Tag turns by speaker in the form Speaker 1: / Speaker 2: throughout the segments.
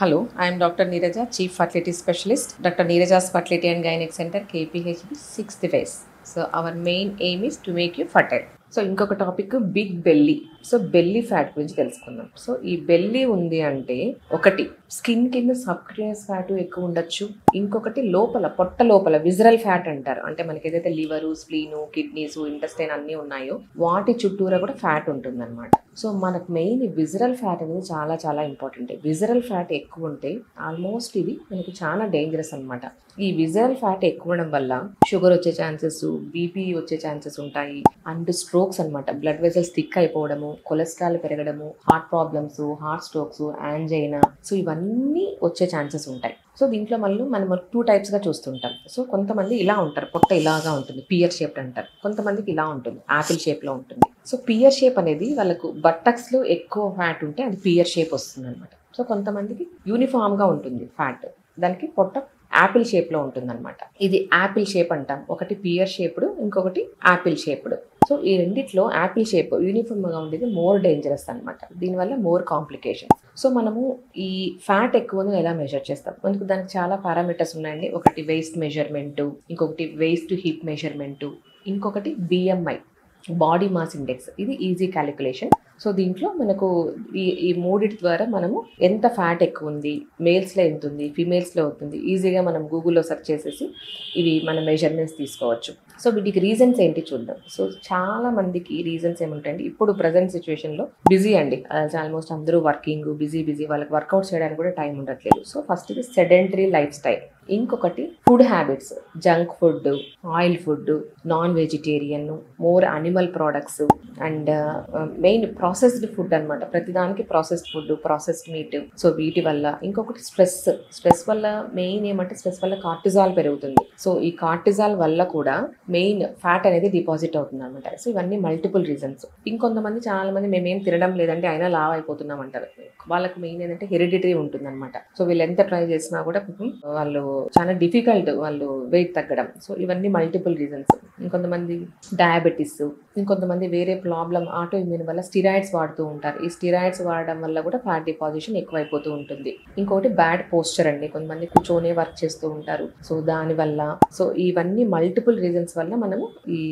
Speaker 1: Hello, I am Dr. Neeraja, Chief Fertility Specialist, Dr. Neeraja's Fertility and Gynec Center, KPHB, 6th phase. So, our main aim is to make you fertile. So ఇంకొక topic big belly. So belly fat గురించి తెలుసుకుందాం. So ఈ belly ఉంది అంటే ఒకటి skin కింద subcutaneous fat ఎక్కువ ఉండొచ్చు, ఇంకొకటి లోపల పొట్ట లోపల విజరల్ ఫ్యాట్ అంటారు. అంటే మనకి ఏదైతే లివరు, స్ప్లీను, కిడ్నీస్, ఇంటెస్టైన్ అన్నీ ఉన్నాయో వాటి చుట్టూరా కూడా ఫ్యాట్ ఉంటుంది అనమాట. సో మనకు మెయిన్ విజరల్ ఫ్యాట్ అనేది చాలా చాలా ఇంపార్టెంట్. విజరల్ ఫ్యాట్ ఎక్కువ ఉంటే ఆల్మోస్ట్ ఇది మనకి చాలా డేంజరస్ అనమాట. ఈ విజరల్ ఫ్యాట్ ఎక్కువ ఉండడం వల్ల షుగర్ వచ్చే ఛాన్సెస్, బీపీ వచ్చే ఛాన్సెస్ ఉంటాయి, అండ్ స్ట్రోక్స్ అనమాట. బ్లడ్ వెసల్స్ థిక్ అయిపోవడము, కొలెస్ట్రాల్ పెరగడము, heart problems, heart strokes, angina, so ఇవన్నీ వచ్చే ఛాన్సెస్ ఉంటాయి. సో దీంట్లో మళ్ళీ మనం 2 టైప్స్గా చూస్తుంటాం. సో కొంతమంది ఇలా ఉంటారు, పొట్ట ఇలాగా ఉంటుంది, పియర్ షేప్ అంటారు. కొంతమందికి ఇలా ఉంటుంది, యాపిల్ షేప్లో ఉంటుంది. సో పియర్ షేప్ అనేది వాళ్ళకు బట్టక్స్లో ఎక్కువ ఫ్యాట్ ఉంటే అది పియర్ షేప్ వస్తుంది అనమాట. సో కొంతమందికి యూనిఫామ్గా ఉంటుంది ఫ్యాట్, దానికి పొట్ట యాపిల్ షేప్లో ఉంటుంది అనమాట. ఇది యాపిల్ షేప్ అంటాం. ఒకటి పియర్ షేప్డ్, ఇంకొకటి యాపిల్ షేప్డ్. సో ఈ రెండిట్లో యాపిల్ షేప్ యూనిఫామ్గా ఉండేది మోర్ డేంజరస్ అనమాట. దీనివల్ల మోర్ కాంప్లికేషన్స్. సో మనము ఈ ఫ్యాట్ ఎక్కువను ఎలా మెజర్ చేస్తాం? మనకు దానికి చాలా పారామీటర్స్ ఉన్నాయండి. ఒకటి వేస్ట్ మెజర్మెంటు, ఇంకొకటి వేస్ట్ టు హిప్ మెజర్మెంటు, ఇంకొకటి బిఎంఐ, బాడీ మాస్ ఇండెక్స్. ఇది ఈజీ క్యాలిక్యులేషన్. సో దీంట్లో మనకు ఈ మూడిటి ద్వారా మనము ఎంత ఫ్యాట్ ఎక్కువ ఉంది, మేల్స్లో ఎంత ఉంది, ఫీమేల్స్లో అవుతుంది, ఈజీగా మనం గూగుల్లో సెర్చ్ చేసేసి ఇవి మన మెజర్మెంట్స్ తీసుకోవచ్చు. సో వీటికి రీజన్స్ ఏంటి చూద్దాం. సో చాలా మందికి రీజన్స్ ఏముంటాయండి, ఇప్పుడు ప్రజెంట్ సిచ్యువేషన్లో బిజీ అండి, ఆల్మోస్ట్ అందరూ వర్కింగ్, బిజీ వాళ్ళకి వర్కౌట్ చేయడానికి కూడా టైం ఉండట్లేదు. సో ఫస్ట్ ఇది సెడెంటరీ లైఫ్ స్టైల్. ఇంకొకటి food habits, junk food, oil food, non vegetarian, more animal products, and main processed food అనమాట. ప్రతిదానికి processed food, processed meet. So వీటి వల్ల ఇంకొకటి స్ట్రెస్ వల్ల మెయిన్ ఏమంటే స్ట్రెస్ వల్ల కార్టిజాల్ పెరుగుతుంది. సో ఈ కార్టిజాల్ వల్ల కూడా మెయిన్ ఫ్యాట్ అనేది డిపాజిట్ అవుతుంది అనమాట. సో ఇవన్నీ మల్టిపుల్ రీజన్స్. ఇంకొంతమంది చాలా మంది మేమేం తినడం లేదంటే అయినా లావ్ అయిపోతున్నాం అంటారు. వాళ్ళకి మెయిన్ ఏంటంటే హెరిడిటరీ ఉంటుంది అనమాట. సో వీళ్ళు ఎంత ట్రై చేసినా కూడా వాళ్ళు చాలా డిఫికల్ట్ వాళ్ళు వెయిట్ తగ్గడం. సో ఇవన్నీ మల్టిపుల్ రీజన్స్. ఇంకొంతమంది డయాబెటీస్, ఇంకొంతమంది వేరే ప్రాబ్లం ఆటో ఇమ్యూన్ వల్ల స్టిరాయిడ్స్ వాడుతూ ఉంటారు. ఈ స్టిరాయిడ్స్ వాడడం వల్ల కూడా ఫ్యాట్ డిపాజిషన్ ఎక్కువైపోతూ ఉంటుంది. ఇంకొకటి బ్యాడ్ పోస్చర్ అండి, కొంతమంది కూర్చొని వర్క్ చేస్తూ ఉంటారు. సో దానివల్ల, సో ఇవన్నీ మల్టిపుల్ రీజన్స్ వల్ల మనము ఈ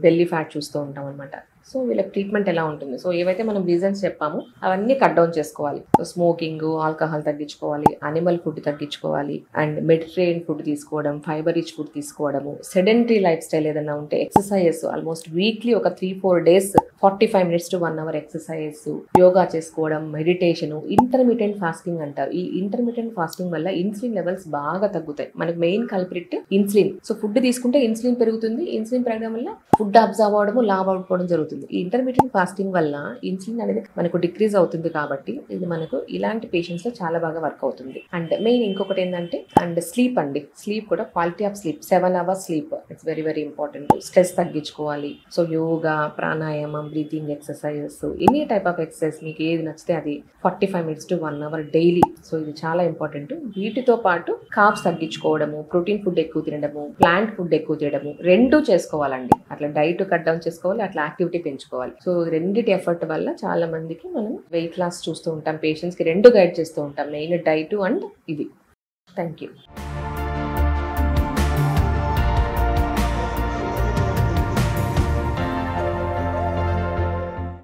Speaker 1: బెల్లీ ఫ్యాట్ చూస్తూ ఉంటాం అనమాట. సో వీళ్ళకి ట్రీట్మెంట్ ఎలా ఉంటుంది? సో ఏవైతే మనం రీజన్స్ చెప్పామో అవన్నీ కట్ డౌన్ చేసుకోవాలి. స్మోకింగ్, ఆల్కహాల్ తగ్గించుకోవాలి, అనిమల్ ఫుడ్ తగ్గించుకోవాలి, అండ్ మెడిటరేనియన్ ఫుడ్ తీసుకోవడం, ఫైబర్ రిచ్ ఫుడ్ తీసుకోవడము, సెడెంటరీ లైఫ్ స్టైల్ ఏదైనా ఉంటే ఎక్సర్సైజెస్ ఆల్మోస్ట్ వీక్లీ ఒక 3-4 days 45 minutes to 1 hour exercise, yoga చేసుకోవడం, మెడిటేషన్, ఇంటర్మీడియట్ ఫాస్టింగ్ అంటారు. ఈ ఇంటర్మీడియట్ ఫాస్టింగ్ వల్ల ఇన్సులిన్ లెవెల్స్ బాగా తగ్గుతాయి. మనకు main culprit insulin. So food తీసుకుంటే ఇన్సులిన్ పెరుగుతుంది, ఇన్సులిన్ పెరగడం వల్ల ఫుడ్ అబ్జర్వ్ అవ్వడము, లావ్ అయిపోవడం జరుగుతుంది. ఈ ఇంటర్మీడియట్ ఫాస్టింగ్ వల్ల ఇన్సులిన్ అనేది మనకు డిక్రీజ్ అవుతుంది కాబట్టి ఇది మనకు ఇలాంటి పేషెంట్స్ లో చాలా బాగా వర్క్ అవుతుంది. అండ్ మెయిన్ ఇంకొకటి ఏంటంటే అండ్ స్లీప్ అండి. స్లీప్ కూడా quality of sleep, 7 hours sleep, it's very very important. Stress తగ్గించుకోవాలి. సో యోగా, ప్రాణాయామం, breathing exercises, any type of exercise మీకు ఏది నచ్చితే అది 45 minutes to 1 hour daily. So ఇది చాలా ఇంపార్టెంట్. వీటితో పాటు కార్బ్స్ తగ్గించుకోవడము, ప్రోటీన్ ఫుడ్ ఎక్కువ తినడము, ప్లాంట్ ఫుడ్ ఎక్కువ తినడము, రెండు చేసుకోవాలండి. అట్లా డైట్ కట్ డౌన్ చేసుకోవాలి, అట్లా యాక్టివిటీ పెంచుకోవాలి. సో రెండిటి ఎఫర్ట్ వల్ల చాలా మందికి మనం వెయిట్ లాస్ చూస్తూ ఉంటాం. పేషెంట్స్కి రెండు గైడ్ చేస్తూ ఉంటాం, మెయిన్ డైట్ అండ్ ఇది. Thank you.